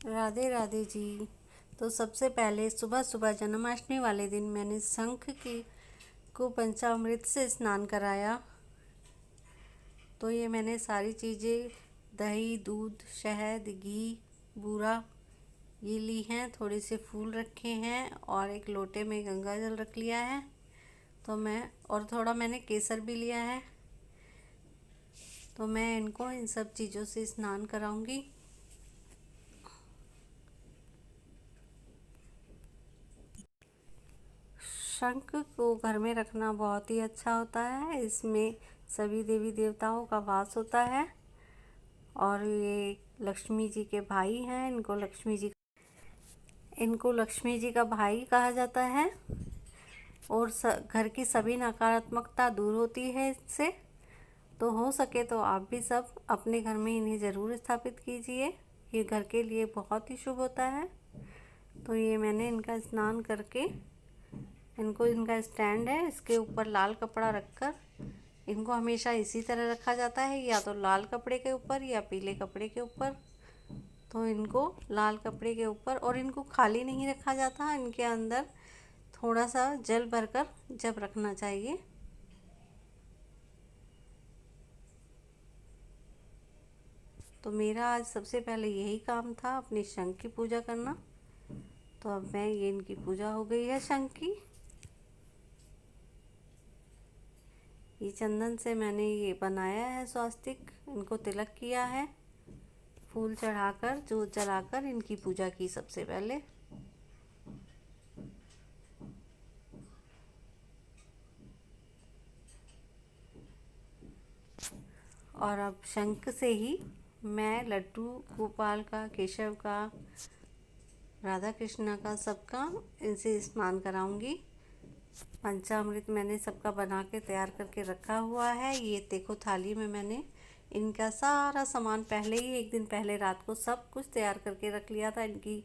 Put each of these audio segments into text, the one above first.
राधे राधे जी। तो सबसे पहले सुबह सुबह जन्माष्टमी वाले दिन मैंने शंख की को पंचामृत से स्नान कराया। तो ये मैंने सारी चीज़ें दही, दूध, शहद, घी, बूरा ये ली हैं। थोड़े से फूल रखे हैं और एक लोटे में गंगा जल रख लिया है। तो मैं और थोड़ा मैंने केसर भी लिया है। तो मैं इनको इन सब चीज़ों से स्नान कराऊंगी। शंख को घर में रखना बहुत ही अच्छा होता है। इसमें सभी देवी देवताओं का वास होता है और ये लक्ष्मी जी के भाई हैं। इनको लक्ष्मी जी का भाई कहा जाता है और घर की सभी नकारात्मकता दूर होती है इससे। तो हो सके तो आप भी सब अपने घर में इन्हें ज़रूर स्थापित कीजिए। ये घर के लिए बहुत ही शुभ होता है। तो ये मैंने इनका स्नान करके इनका स्टैंड है, इसके ऊपर लाल कपड़ा रखकर इनको हमेशा इसी तरह रखा जाता है, या तो लाल कपड़े के ऊपर या पीले कपड़े के ऊपर। तो इनको लाल कपड़े के ऊपर, और इनको खाली नहीं रखा जाता, इनके अंदर थोड़ा सा जल भरकर जब रखना चाहिए। तो मेरा आज सबसे पहले यही काम था, अपने शंख की पूजा करना। तो अब ये इनकी पूजा हो गई है शंख की। ये चंदन से मैंने ये बनाया है स्वास्तिक, इनको तिलक किया है, फूल चढ़ाकर जोत जलाकर इनकी पूजा की सबसे पहले। और अब शंख से ही मैं लड्डू गोपाल का, केशव का, राधा कृष्णा का, सबका इनसे स्नान कराऊंगी। पंचामृत मैंने सबका बना के तैयार करके रखा हुआ है। ये देखो थाली में मैंने इनका सारा सामान पहले ही एक दिन पहले रात को सब कुछ तैयार करके रख लिया था। इनकी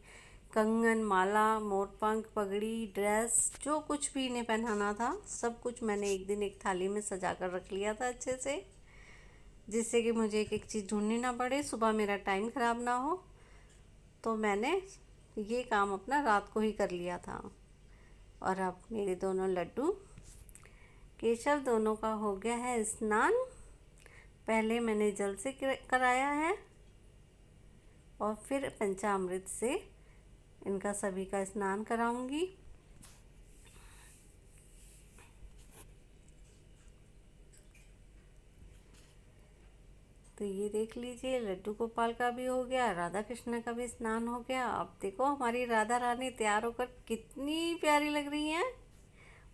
कंगन, माला, मोरपंख, पगड़ी, ड्रेस, जो कुछ भी इन्हें पहनाना था सब कुछ मैंने एक दिन एक थाली में सजा कर रख लिया था अच्छे से, जिससे कि मुझे एक एक चीज़ ढूंढनी ना पड़े, सुबह मेरा टाइम ख़राब ना हो। तो मैंने ये काम अपना रात को ही कर लिया था। और अब मेरे दोनों लड्डू केशव दोनों का हो गया है स्नान। पहले मैंने जल से कराया है और फिर पंचामृत से इनका सभी का स्नान कराऊंगी। तो ये देख लीजिए, लड्डू गोपाल का भी हो गया, राधा कृष्ण का भी स्नान हो गया। अब देखो हमारी राधा रानी तैयार होकर कितनी प्यारी लग रही हैं।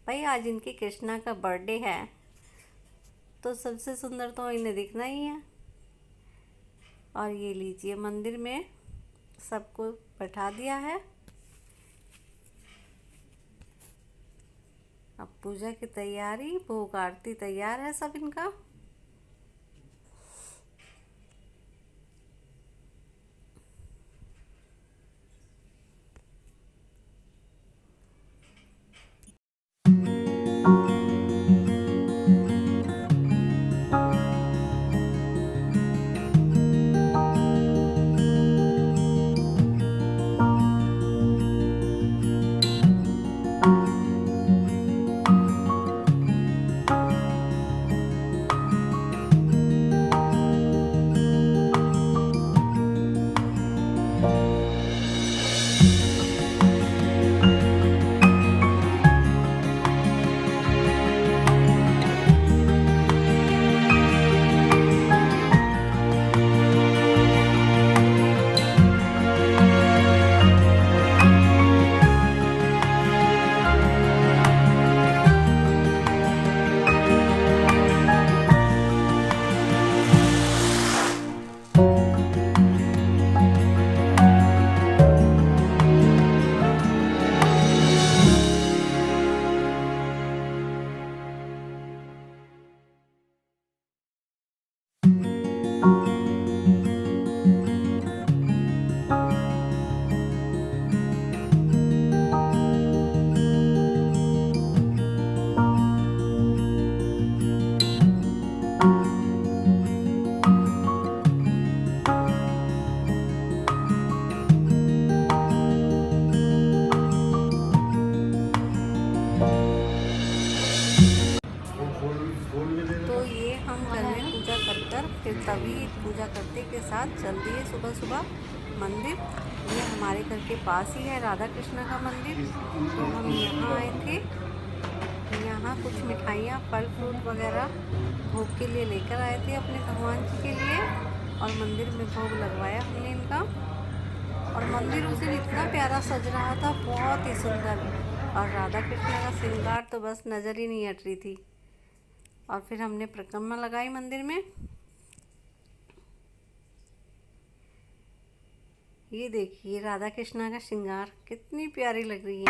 भाई आज इनकी कृष्णा का बर्थडे है तो सबसे सुंदर तो इन्हें दिखना ही है। और ये लीजिए, मंदिर में सबको बैठा दिया है। अब पूजा की तैयारी, भोग आरती तैयार है सब इनका। पूजा करते के साथ चल दिए सुबह सुबह मंदिर। ये हमारे घर के पास ही है राधा कृष्ण का मंदिर, तो हम यहाँ आए थे। यहाँ कुछ मिठाइयाँ, फल फ्रूट वगैरह भोग के लिए लेकर आए थे अपने भगवान जी के लिए, और मंदिर में भोग लगवाया हमने इनका। और मंदिर उस दिन इतना प्यारा सज रहा था, बहुत ही सुंदर, और राधा कृष्ण का श्रृंगार तो बस नज़र ही नहीं हट रही थी। और फिर हमने परिक्रमा लगाई मंदिर में। ये देखिए राधा कृष्णा का श्रृंगार कितनी प्यारी लग रही है।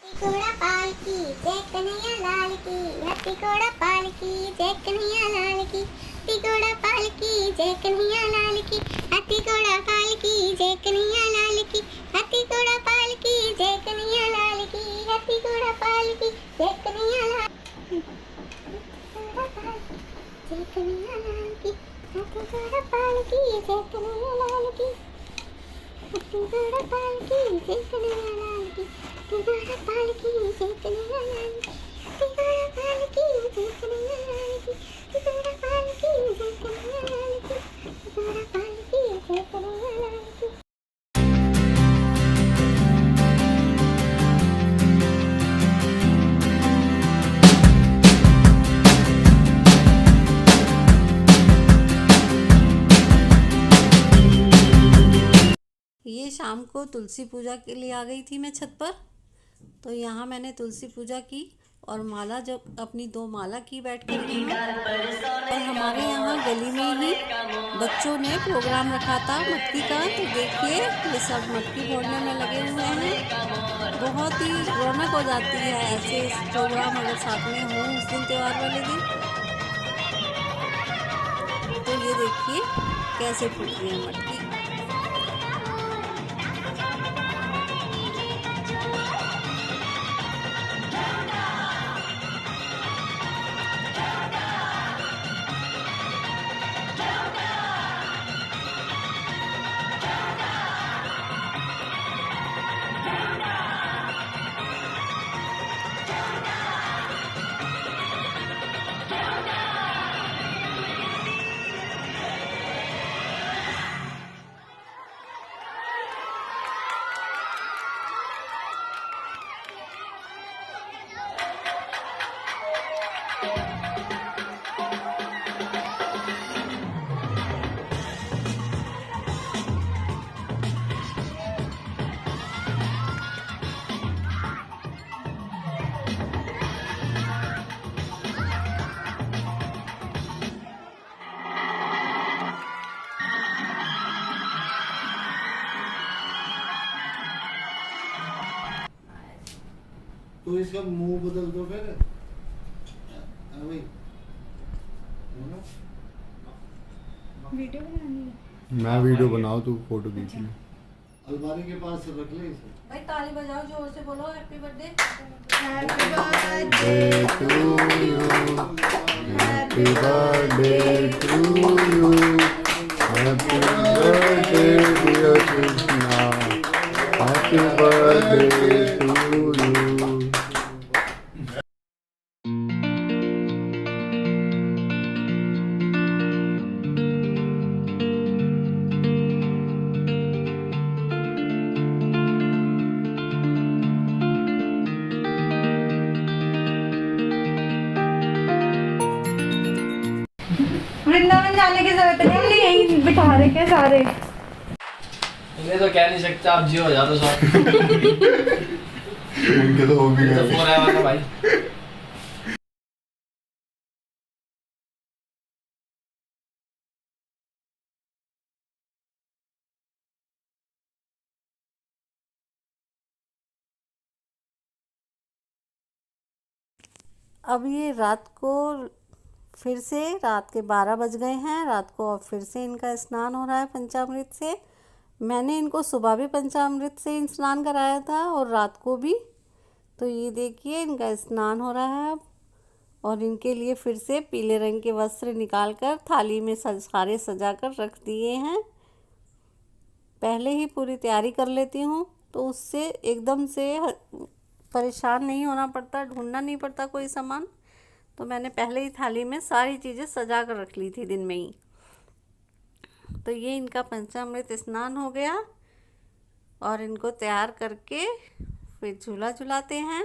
घोड़ा पाल की जय कन्हैया लाल की, हाथी घोड़ा पाल की जय कन्हैया लाल की, हाथी घोड़ा पाल की जय कन्हैया लाल की, हाथी घोड़ा पाल की जय कन्हैया लाल की, हाथी घोड़ा पाल की जय कन्हैया लाल की, हाथी घोड़ा पाल की जय कन्हैया लाल की, जय कन्हैया लाल की, हाथी घोड़ा पाल की जय कन्हैया लाल की, हाथी घोड़ा पाल की जय कन्हैया लाल की, हाथी घोड़ा पाल की जय कन्हैया लाल की, हाथी घोड़ा पाल की जय कन्हैया लाल की, हाथी घोड़ा पाल की जय कन्हैया लाल की, हाथी घोड़ा पाल की जय कन्हैया लाल की। ये शाम को तुलसी पूजा के लिए आ गई थी मैं छत पर, तो यहाँ मैंने तुलसी पूजा की और माला जब अपनी 2 माला की बैठकर यहाँ। और हमारे यहाँ गली में ही बच्चों ने प्रोग्राम रखा था मटकी का, तो देखिए ये सब मटकी फोड़ने में लगे हुए हैं। बहुत ही रौनक हो जाती है ऐसे प्रोग्राम अगर साथ में हो उस दिन, त्योहार वाले दिन। तो ये देखिए कैसे फूट रही है मटकी। तो इसका मुंह बदल दो फिर। भाई वीडियो बनानी है। मैं वीडियो बनाओ, तू फोटो खींच ले। अलमारी के पास रख ले इसे। भाई ताली बजाओ, जोर से बोलो happy birthday. Happy birthday to you, happy birthday to you, happy birthday dear Krishna, happy birthday to you. Vrindavan जाने की जरूरत नहीं, हमने यहीं बिठा रखे सारे। इन्हें तो कह नहीं सकते आप जियो हो जा तो सब। उनके तो हो भी तो गए। फोर है वाला भाई। अब ये रात को फिर से रात के 12 बज गए हैं रात को, अब फिर से इनका स्नान हो रहा है पंचामृत से। मैंने इनको सुबह भी पंचामृत से स्नान कराया था और रात को भी। तो ये देखिए इनका स्नान हो रहा है अब। और इनके लिए फिर से पीले रंग के वस्त्र निकालकर थाली में सारे सजा कर रख दिए हैं। पहले ही पूरी तैयारी कर लेती हूँ तो उससे एकदम से परेशान नहीं होना पड़ता, ढूंढना नहीं पड़ता कोई सामान। तो मैंने पहले ही थाली में सारी चीज़ें सजा कर रख ली थी दिन में ही। तो ये इनका पंचामृत स्नान हो गया और इनको तैयार करके फिर झूला झुलाते हैं।